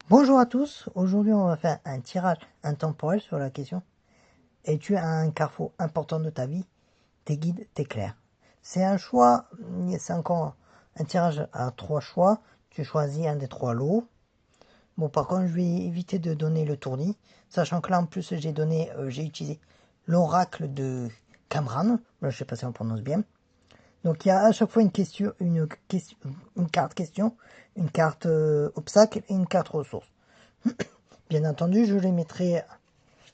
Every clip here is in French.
Bonjour à tous, aujourd'hui on va faire un tirage intemporel sur la question: es-tu à un carrefour important de ta vie? Tes guides t'éclairent. C'est un choix, c'est encore un tirage à 3 choix, tu choisis un des 3 lots. Bon, par contre je vais éviter de donner le tournis, sachant que là en plus j'ai utilisé l'oracle de Camran, je sais pas si on prononce bien. Donc il y a à chaque fois une carte question, une carte obstacle et une carte ressource. Bien entendu, je les mettrai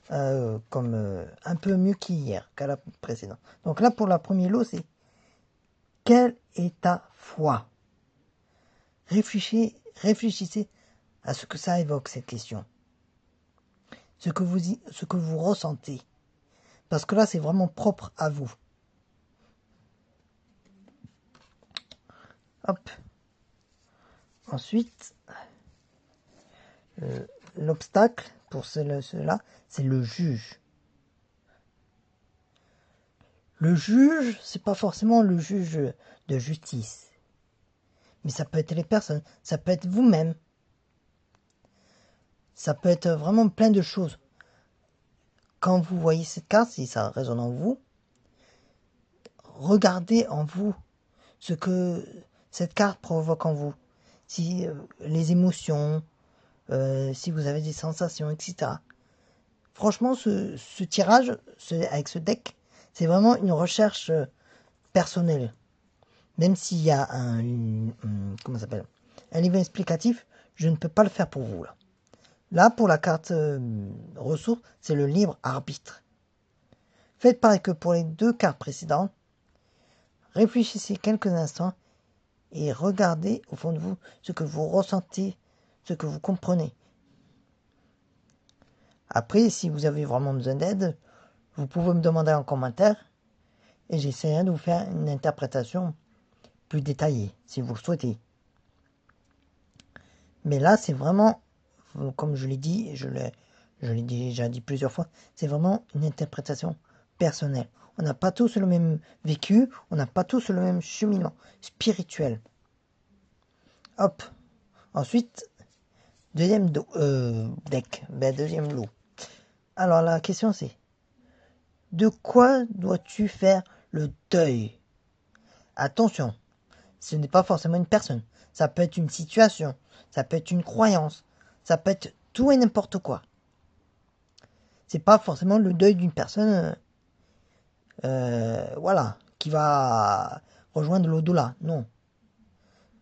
comme un peu mieux qu'hier, qu'à la précédente. Donc là, pour la première lot, c'est: quelle est ta foi? Réfléchissez à ce que ça évoque, cette question. Ce que vous ressentez. Parce que là, c'est vraiment propre à vous. Hop. Ensuite, l'obstacle pour cela, c'est le juge. Le juge, c'est pas forcément le juge de justice. Mais ça peut être les personnes, ça peut être vous-même. Ça peut être vraiment plein de choses. Quand vous voyez cette carte, si ça résonne en vous, regardez en vous ce que cette carte provoque en vous. Si les émotions, si vous avez des sensations, etc. Franchement, ce tirage, avec ce deck, c'est vraiment une recherche personnelle. Même s'il y a comment ça s'appelle, un livre explicatif, je ne peux pas le faire pour vous là. Là, pour la carte ressources, c'est le libre arbitre. Faites pareil que pour les 2 cartes précédentes. Réfléchissez quelques instants et regardez au fond de vous ce que vous ressentez, ce que vous comprenez. Après, si vous avez vraiment besoin d'aide, vous pouvez me demander en commentaire et j'essaierai de vous faire une interprétation plus détaillée, si vous le souhaitez. Mais là, c'est vraiment, comme je l'ai dit, je l'ai déjà dit plusieurs fois, c'est vraiment une interprétation personnelle. On n'a pas tous le même vécu, on n'a pas tous le même cheminement spirituel. Hop. Ensuite, deuxième deck, deuxième lot. Alors la question c'est: de quoi dois-tu faire le deuil? Attention, ce n'est pas forcément une personne. Ça peut être une situation, ça peut être une croyance, ça peut être tout et n'importe quoi. C'est pas forcément le deuil d'une personne, voilà, qui va rejoindre l'au-delà. Non.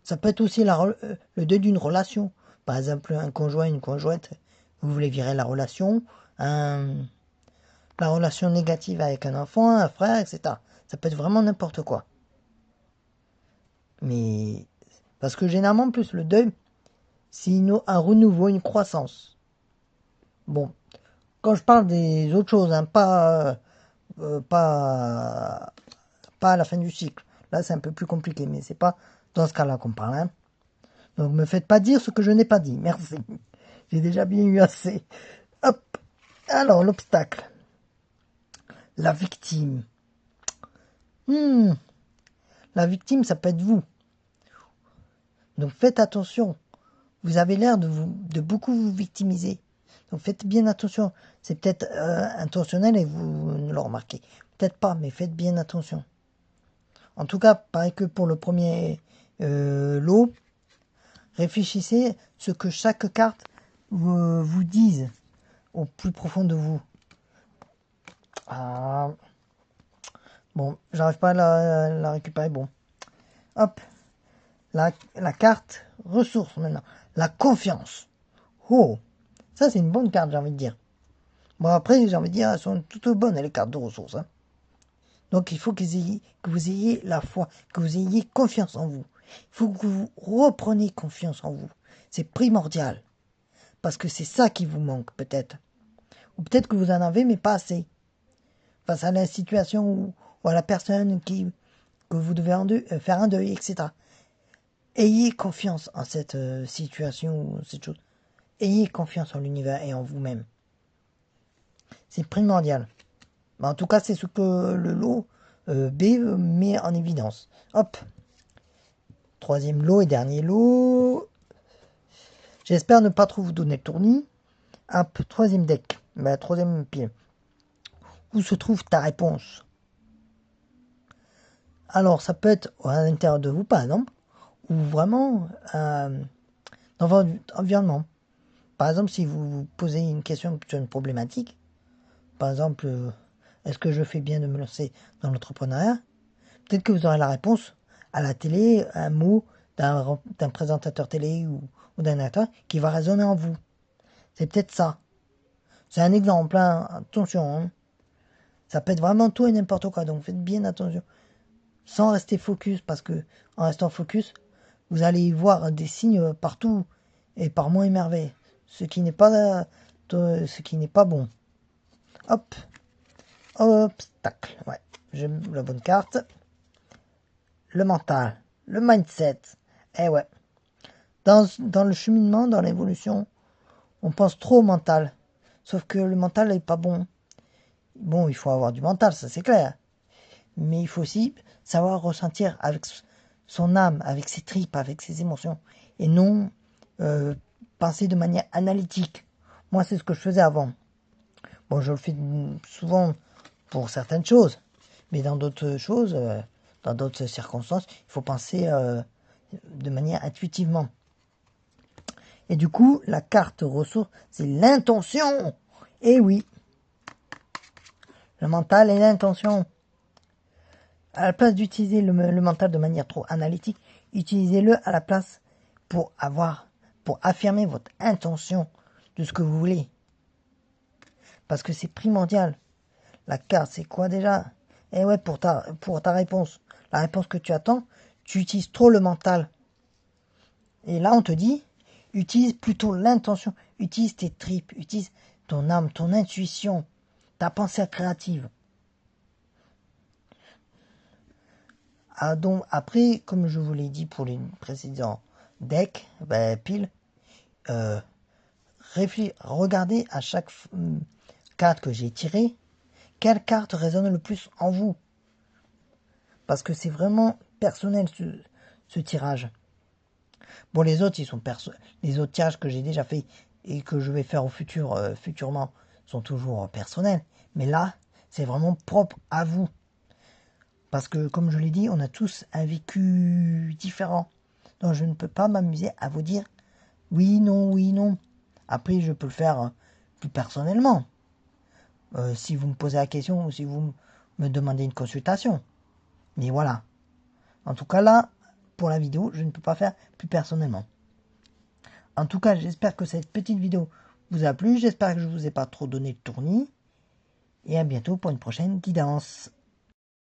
Ça peut être aussi le deuil d'une relation. Par exemple, un conjoint, une conjointe, vous voulez virer la relation, la relation négative avec un enfant, un frère, etc. Ça peut être vraiment n'importe quoi. Mais parce que généralement, plus le deuil, c'est un renouveau, une croissance. Bon, quand je parle des autres choses, hein, pas à la fin du cycle. Là, c'est un peu plus compliqué, mais c'est pas dans ce cas-là qu'on parle. Hein. Donc, me faites pas dire ce que je n'ai pas dit. Merci. J'ai déjà bien eu assez. Hop. Alors, l'obstacle. La victime. La victime, ça peut être vous. Donc, faites attention. Vous avez l'air de beaucoup vous victimiser. Donc, faites bien attention. C'est peut-être intentionnel et vous ne le remarquez peut-être pas, mais faites bien attention. En tout cas, pareil que pour le premier lot, réfléchissez ce que chaque carte vous dise au plus profond de vous. Ah, bon, j'arrive pas à la récupérer. Bon, hop, la carte ressources maintenant. La confiance. Oh, ça c'est une bonne carte, j'ai envie de dire. Bon, après, j'ai envie de dire, elles sont toutes bonnes, les cartes de ressources. Hein. Donc, il faut que vous ayez la foi, que vous ayez confiance en vous. Il faut que vous repreniez confiance en vous. C'est primordial. Parce que c'est ça qui vous manque, peut-être. Ou peut-être que vous en avez, mais pas assez. Face à la situation ou à la personne que vous devez faire un deuil, etc. Ayez confiance en cette situation ou cette chose. Ayez confiance en l'univers et en vous-même. C'est primordial. Mais en tout cas, c'est ce que le lot B met en évidence. Hop. Troisième lot et dernier lot. J'espère ne pas trop vous donner le tournis. Hop, troisième deck. Troisième pile. Où se trouve ta réponse? Alors, ça peut être à l'intérieur de vous, par exemple, ou vraiment dans votre environnement. Par exemple, si vous vous posez une question sur une problématique, par exemple, est-ce que je fais bien de me lancer dans l'entrepreneuriat? Peut-être que vous aurez la réponse à la télé, un mot d'un présentateur télé ou d'un acteur qui va résonner en vous. C'est peut-être ça. C'est un exemple, hein. Attention. Hein. Ça peut être vraiment tout et n'importe quoi, donc faites bien attention. Sans rester focus, parce que en restant focus, vous allez voir des signes partout et par mots émerveillés. Ce qui n'est pas bon. Hop, obstacle. Ouais, j'aime la bonne carte. Le mental, le mindset. Eh ouais. Dans le cheminement, dans l'évolution, on pense trop au mental. Sauf que le mental n'est pas bon. Bon, il faut avoir du mental, ça c'est clair. Mais il faut aussi savoir ressentir avec son âme, avec ses tripes, avec ses émotions. Et non penser de manière analytique. Moi, c'est ce que je faisais avant. Bon, je le fais souvent pour certaines choses. Mais dans d'autres choses, dans d'autres circonstances, il faut penser de manière intuitivement. Et du coup, la carte ressource, c'est l'intention. Et oui, le mental et l'intention. À la place d'utiliser le mental de manière trop analytique, utilisez-le à la place pour affirmer votre intention de ce que vous voulez. Parce que c'est primordial. La carte, c'est quoi déjà? Eh ouais, pour ta réponse. La réponse que tu attends, tu utilises trop le mental. Et là, on te dit, utilise plutôt l'intention. Utilise tes tripes, utilise ton âme, ton intuition, ta pensée créative. Ah, donc, après, comme je vous l'ai dit pour les précédents decks, piles, regardez à chaque carte que j'ai tirée, quelle carte résonne le plus en vous. Parce que c'est vraiment personnel ce tirage. Bon, les autres, les autres tirages que j'ai déjà fait et que je vais faire futurement sont toujours personnels. Mais là, c'est vraiment propre à vous. Parce que, comme je l'ai dit, on a tous un vécu différent. Donc, je ne peux pas m'amuser à vous dire oui, non, oui, non. Après, je peux le faire plus personnellement. Si vous me posez la question ou si vous me demandez une consultation. Mais voilà. En tout cas, là, pour la vidéo, je ne peux pas faire plus personnellement. En tout cas, j'espère que cette petite vidéo vous a plu. J'espère que je ne vous ai pas trop donné de tournis. Et à bientôt pour une prochaine guidance.